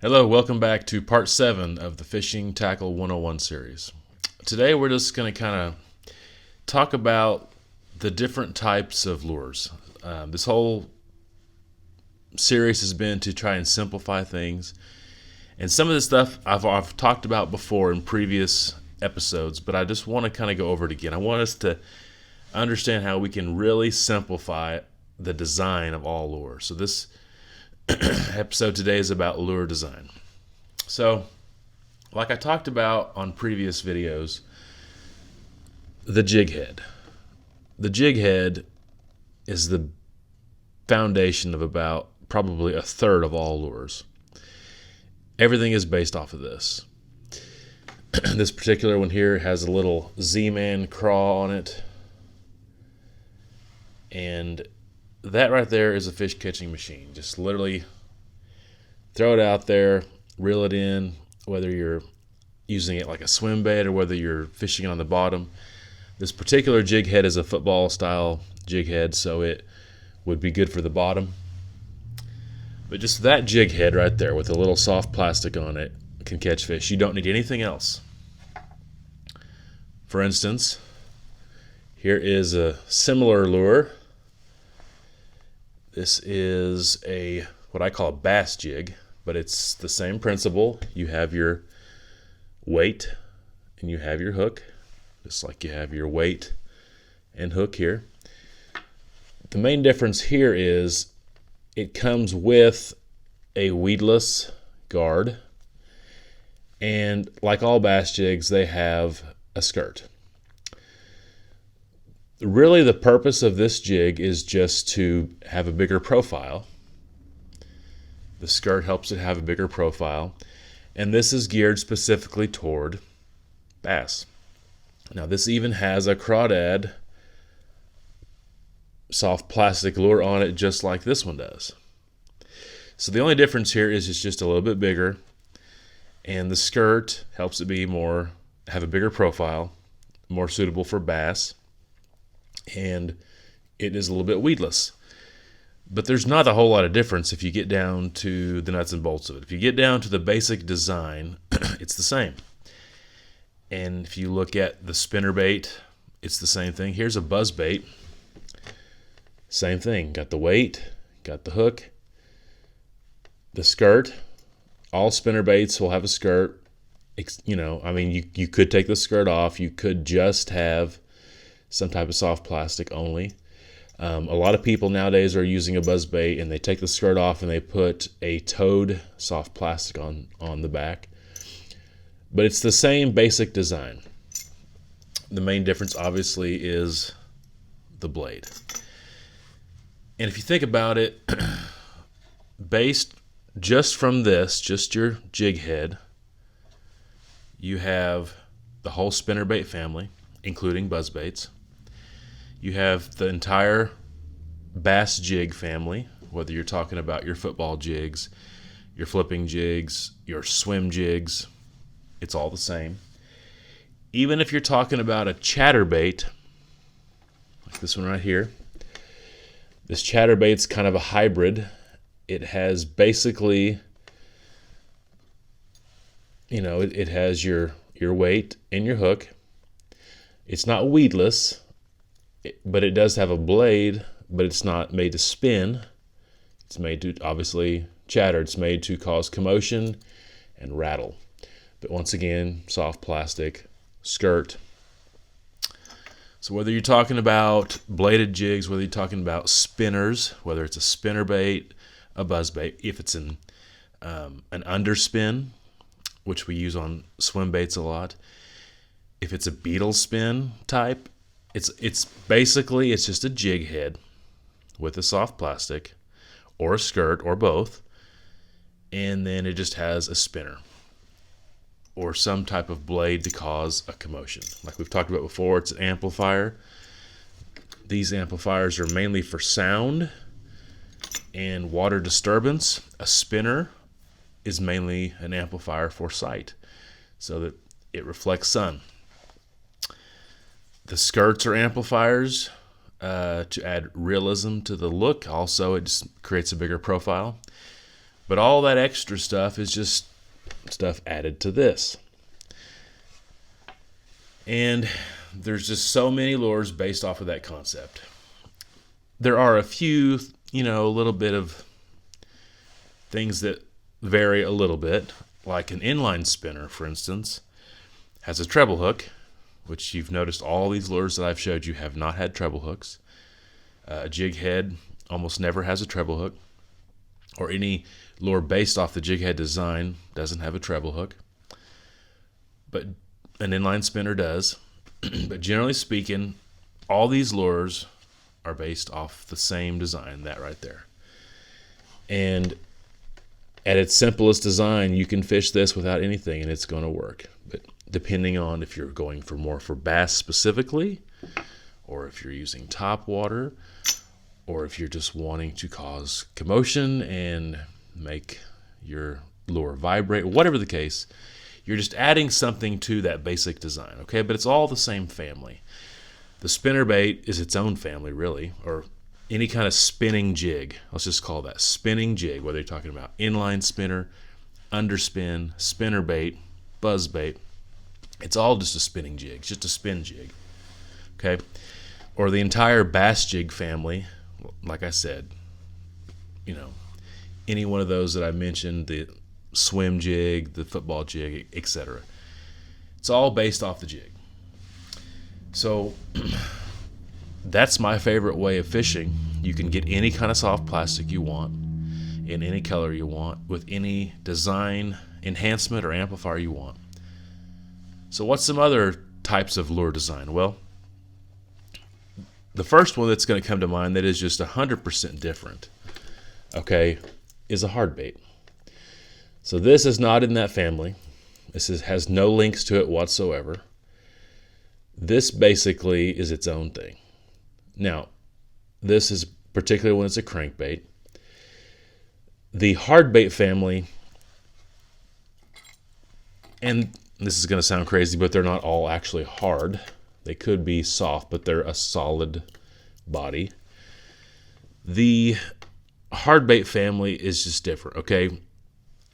Hello, welcome back to part 7 of the Fishing Tackle 101 series. Today we're just going to kind of talk about the different types of lures. This whole series has been to try and simplify things. And some of this stuff I've talked about before in previous episodes, but I just want to kind of go over it again. I want us to understand how we can really simplify the design of all lures. So this episode today is about lure design. So, like I talked about on previous videos, the jig head. The jig head is the foundation of about probably a third of all lures. Everything is based off of this. This particular one here has a little Z-Man craw on it. And that right there is a fish catching machine. Just literally throw it out there, reel it in, whether you're using it like a swim bait or whether you're fishing it on the bottom. This particular jig head is a football style jig head, so it would be good for the bottom. But just that jig head right there with a little soft plastic on it can catch fish. You don't need anything else. For instance, here is a similar lure. This is what I call a bass jig, but it's the same principle. You have your weight and you have your hook, just like you have your weight and hook here. The main difference here is it comes with a weedless guard, and like all bass jigs, they have a skirt. Really, the purpose of this jig is just to have a bigger profile. The skirt helps it have a bigger profile, and this is geared specifically toward bass. Now, this even has a crawdad soft plastic lure on it, just like this one does. So the only difference here is it's just a little bit bigger, and the skirt helps it have a bigger profile, more suitable for bass. And it is a little bit weedless. But there's not a whole lot of difference if you get down to the nuts and bolts of it. If you get down to the basic design, it's the same. And if you look at the spinnerbait, it's the same thing. Here's a buzzbait. Same thing. Got the weight, got the hook, the skirt. All spinnerbaits will have a skirt. You could take the skirt off. You could just have some type of soft plastic only. A lot of people nowadays are using a buzzbait and they take the skirt off and they put a towed soft plastic on the back. But it's the same basic design. The main difference obviously is the blade. And if you think about it, based just from this, just your jig head, you have the whole spinnerbait family, including buzzbaits. You have the entire bass jig family, whether you're talking about your football jigs, your flipping jigs, your swim jigs, it's all the same. Even if you're talking about a chatterbait, like this one right here, this chatterbait's kind of a hybrid. It has basically, it has your weight and your hook. It's not weedless, but it does have a blade, but it's not made to spin. It's made to, obviously, chatter. It's made to cause commotion and rattle. But once again, soft plastic, skirt. So whether you're talking about bladed jigs, whether you're talking about spinners, whether it's a spinnerbait, a buzzbait, if it's an underspin, which we use on swim baits a lot, if it's a beetle spin type, it's basically just a jig head with a soft plastic or a skirt or both, and then it just has a spinner or some type of blade to cause a commotion. Like we've talked about before, it's an amplifier. These amplifiers are mainly for sound and water disturbance. A spinner is mainly an amplifier for sight, so that it reflects sun. The skirts are amplifiers to add realism to the look. Also, it just creates a bigger profile. But all that extra stuff is just stuff added to this. And there's just so many lures based off of that concept. There are a few, a little bit of things that vary a little bit, like an inline spinner, for instance, has a treble hook, which you've noticed all these lures that I've showed you have not had treble hooks. A Jig Head almost never has a treble hook, or any lure based off the Jig Head design doesn't have a treble hook, but an inline spinner does. But generally speaking, all these lures are based off the same design, that right there. And at its simplest design, you can fish this without anything and it's going to work. But depending on if you're going for more for bass specifically, or if you're using top water, or if you're just wanting to cause commotion and make your lure vibrate, whatever the case, you're just adding something to that basic design, okay? But it's all the same family. The spinnerbait is its own family, really, or any kind of spinning jig. Let's just call that spinning jig, whether you're talking about inline spinner, underspin, spinnerbait, buzzbait. It's all just a spinning jig, just a spin jig, okay? Or the entire bass jig family, like I said, any one of those that I mentioned, the swim jig, the football jig, etc. It's all based off the jig. So that's my favorite way of fishing. You can get any kind of soft plastic you want, in any color you want, with any design, enhancement, or amplifier you want. So what's some other types of lure design? Well, the first one that's going to come to mind that is just 100% different, okay, is a hardbait. So this is not in that family. This has no links to it whatsoever. This basically is its own thing. Now, this is particularly when it's a crankbait. The hardbait family, and this is going to sound crazy, but they're not all actually hard. They could be soft, but they're a solid body. The hardbait family is just different, okay?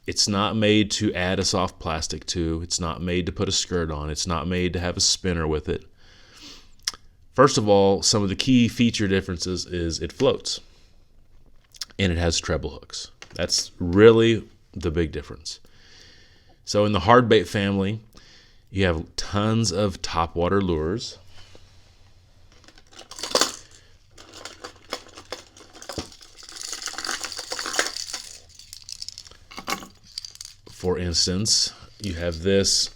It's not made to add a soft plastic to. It's not made to put a skirt on. It's not made to have a spinner with it. First of all, some of the key feature differences is it floats and it has treble hooks. That's really the big difference. So in the hardbait family, you have tons of topwater lures. For instance, you have this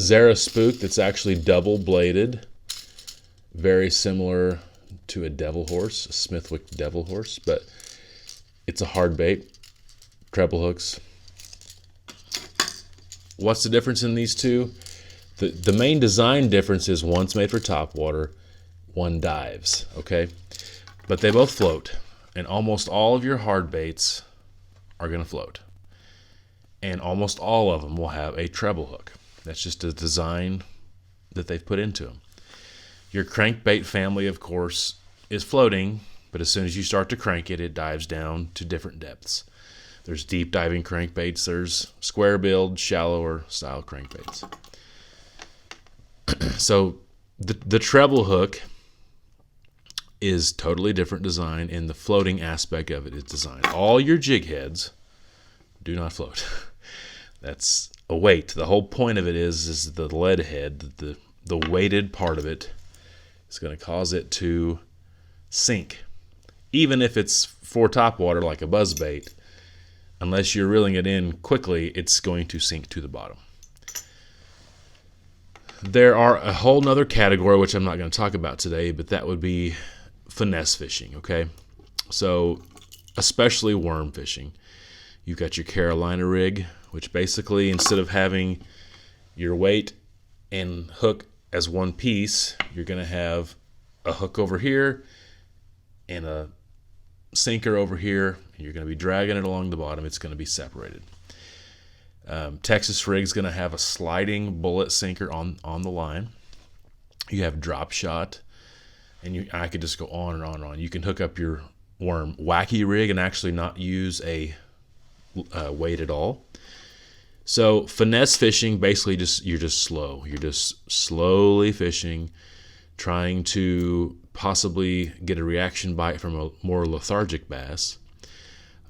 Zara spook that's actually double bladed, very similar to a devil horse, a Smithwick devil horse, but it's a hard bait, treble hooks. What's the difference in these two? The main design difference is one's made for top water, one dives, okay? But they both float, and almost all of your hard baits are going to float. And almost all of them will have a treble hook. That's just a design that they've put into them. Your crankbait family, of course, is floating, but as soon as you start to crank it, it dives down to different depths. There's deep diving crankbaits, there's square build, shallower style crankbaits. So the treble hook is totally different design, and the floating aspect of it is designed. All your jig heads do not float. That's a weight. The whole point of it is the lead head, the weighted part of it is going to cause it to sink. Even if it's for top water like a buzzbait, unless you're reeling it in quickly, it's going to sink to the bottom. There are a whole nother category, which I'm not going to talk about today, but that would be finesse fishing, okay? So, especially worm fishing. You've got your Carolina rig, which basically, instead of having your weight and hook as one piece, you're going to have a hook over here and a sinker over here, and you're going to be dragging it along the bottom. It's going to be separated. Texas rig's going to have a sliding bullet sinker on the line. You have drop shot, and I could just go on and on and on. You can hook up your worm wacky rig and actually not use a weight at all. So finesse fishing, basically you're just slow. You're just slowly fishing, trying to possibly get a reaction bite from a more lethargic bass.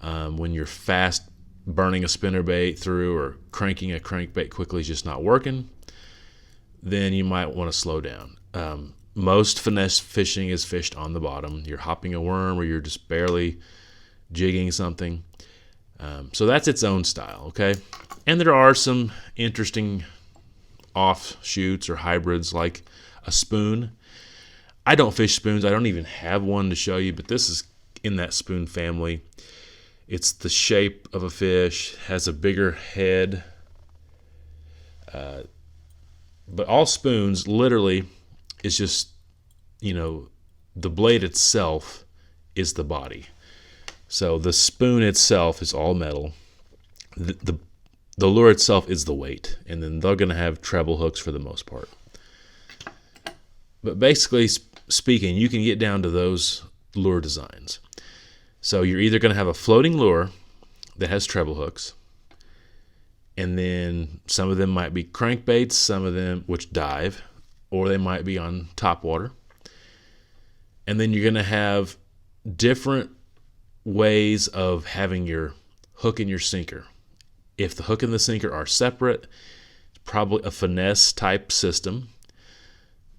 When you're fast burning a spinnerbait through or cranking a crankbait quickly is just not working, then you might want to slow down. Most finesse fishing is fished on the bottom. You're hopping a worm or you're just barely jigging something. So that's its own style, okay? And there are some interesting offshoots or hybrids like a spoon. I don't fish spoons. I don't even have one to show you, but this is in that spoon family. It's the shape of a fish, has a bigger head. But all spoons literally is just, the blade itself is the body. So the spoon itself is all metal. The lure itself is the weight, and then they're going to have treble hooks for the most part. But basically speaking, you can get down to those lure designs. So you're either going to have a floating lure that has treble hooks, and then some of them might be crankbaits, some of them which dive, or they might be on top water. And then you're going to have different ways of having your hook and your sinker. If the hook and the sinker are separate, it's probably a finesse type system.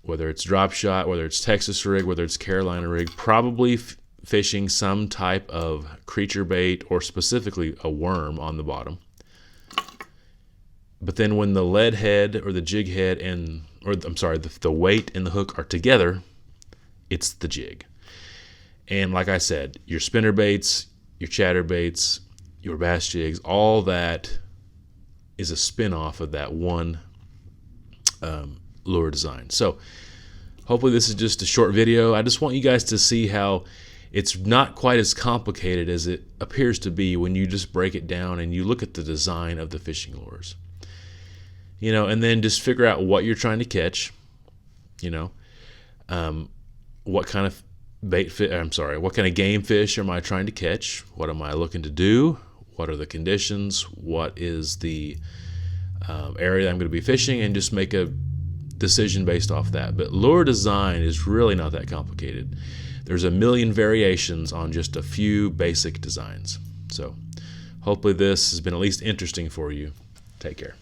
Whether it's drop shot, whether it's Texas rig, whether it's Carolina rig, probably fishing some type of creature bait or specifically a worm on the bottom. But then when the lead head or the jig head the weight and the hook are together, it's the jig. And like I said, your spinnerbaits, your chatterbaits, your bass jigs, all that is a spin-off of that one lure design. So hopefully this is just a short video. I just want you guys to see how it's not quite as complicated as it appears to be when you just break it down and you look at the design of the fishing lures. And then just figure out what you're trying to catch. What kind of what kind of game fish am I trying to catch? What am I looking to do? What are the conditions? What is the area I'm going to be fishing? And just make a decision based off that. But lure design is really not that complicated. There's a million variations on just a few basic designs. So hopefully this has been at least interesting for you. Take care.